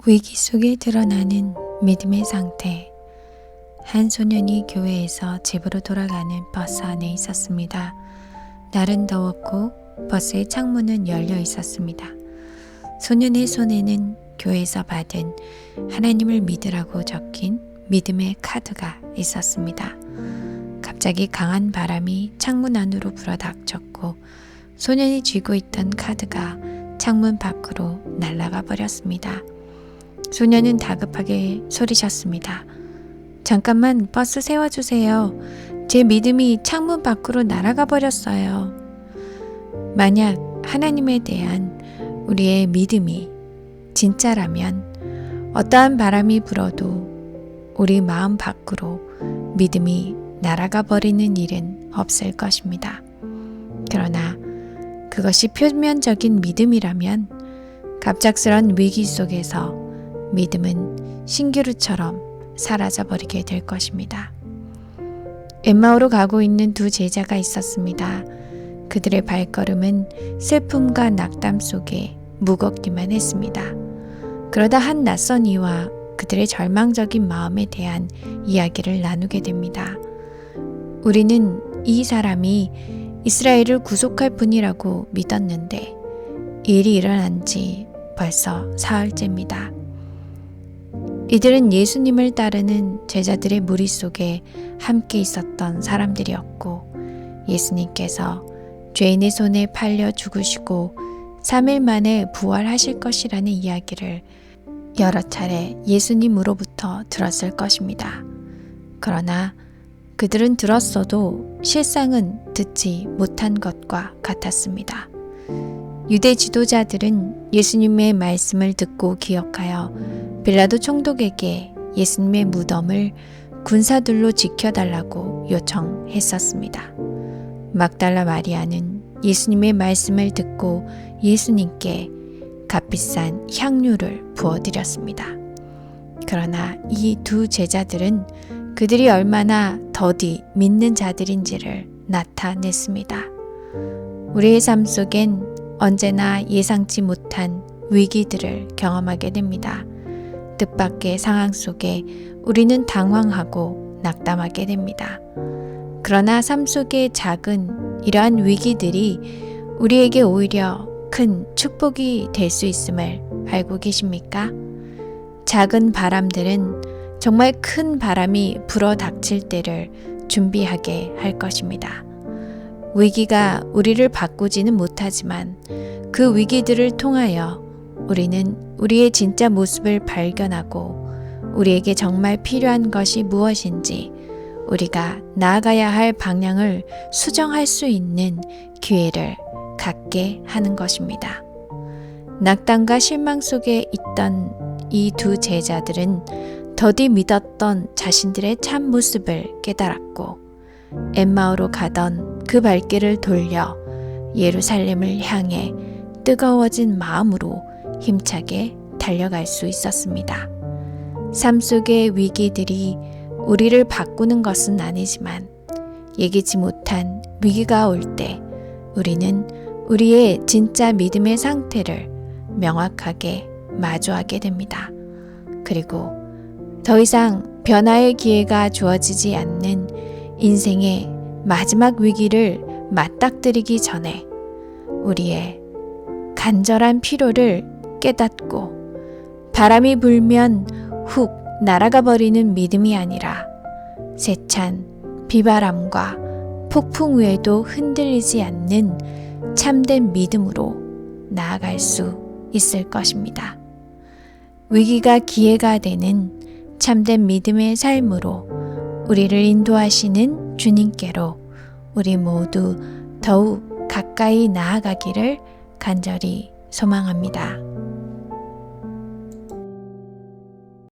위기 속에 드러나는 믿음의 상태. 한 소년이 교회에서 집으로 돌아가는 버스 안에 있었습니다. 날은 더웠고 버스의 창문은 열려 있었습니다. 소년의 손에는 교회에서 받은 하나님을 믿으라고 적힌 믿음의 카드가 있었습니다. 갑자기 강한 바람이 창문 안으로 불어닥쳤고 소년이 쥐고 있던 카드가 창문 밖으로 날아가 버렸습니다. 소년은 다급하게 소리쳤습니다. 잠깐만 버스 세워주세요. 제 믿음이 창문 밖으로 날아가 버렸어요. 만약 하나님에 대한 우리의 믿음이 진짜라면 어떠한 바람이 불어도 우리 마음 밖으로 믿음이 날아가 버리는 일은 없을 것입니다. 그러나 그것이 표면적인 믿음이라면 갑작스런 위기 속에서 믿음은 신기루처럼 사라져버리게 될 것입니다. 엠마오로 가고 있는 두 제자가 있었습니다. 그들의 발걸음은 슬픔과 낙담 속에 무겁기만 했습니다. 그러다 한 낯선 이와 그들의 절망적인 마음에 대한 이야기를 나누게 됩니다. 우리는 이 사람이 이스라엘을 구속할 분이라고 믿었는데 이 일이 일어난 지 벌써 사흘째입니다. 이들은 예수님을 따르는 제자들의 무리 속에 함께 있었던 사람들이었고 예수님께서 죄인의 손에 팔려 죽으시고 3일 만에 부활하실 것이라는 이야기를 여러 차례 예수님으로부터 들었을 것입니다. 그러나 그들은 들었어도 실상은 듣지 못한 것과 같았습니다. 유대 지도자들은 예수님의 말씀을 듣고 기억하여 빌라도 총독에게 예수님의 무덤을 군사들로 지켜달라고 요청했었습니다. 막달라 마리아는 예수님의 말씀을 듣고 예수님께 값비싼 향유를 부어드렸습니다. 그러나 이 두 제자들은 그들이 얼마나 더디 믿는 자들인지를 나타냈습니다. 우리의 삶 속엔 언제나 예상치 못한 위기들을 경험하게 됩니다. 뜻밖의 상황 속에 우리는 당황하고 낙담하게 됩니다. 그러나 삶 속의 작은 이러한 위기들이 우리에게 오히려 큰 축복이 될 수 있음을 알고 계십니까? 작은 바람들은 정말 큰 바람이 불어 닥칠 때를 준비하게 할 것입니다. 위기가 우리를 바꾸지는 못하지만 그 위기들을 통하여 우리는 우리의 진짜 모습을 발견하고 우리에게 정말 필요한 것이 무엇인지 우리가 나아가야 할 방향을 수정할 수 있는 기회를 갖게 하는 것입니다. 낙담과 실망 속에 있던 이 두 제자들은 더디 믿었던 자신들의 참 모습을 깨달았고 엠마오로 가던 그 발길을 돌려 예루살렘을 향해 뜨거워진 마음으로 힘차게 달려갈 수 있었습니다. 삶 속의 위기들이 우리를 바꾸는 것은 아니지만 예기치 못한 위기가 올 때 우리는 우리의 진짜 믿음의 상태를 명확하게 마주하게 됩니다. 그리고 더 이상 변화의 기회가 주어지지 않는 인생의 마지막 위기를 맞닥뜨리기 전에 우리의 간절한 필요를 깨닫고 바람이 불면 훅 날아가 버리는 믿음이 아니라 세찬 비바람과 폭풍 위에도 흔들리지 않는 참된 믿음으로 나아갈 수 있을 것입니다. 위기가 기회가 되는 참된 믿음의 삶으로 우리를 인도하시는 주님께로 우리 모두 더욱 가까이 나아가기를 간절히 소망합니다.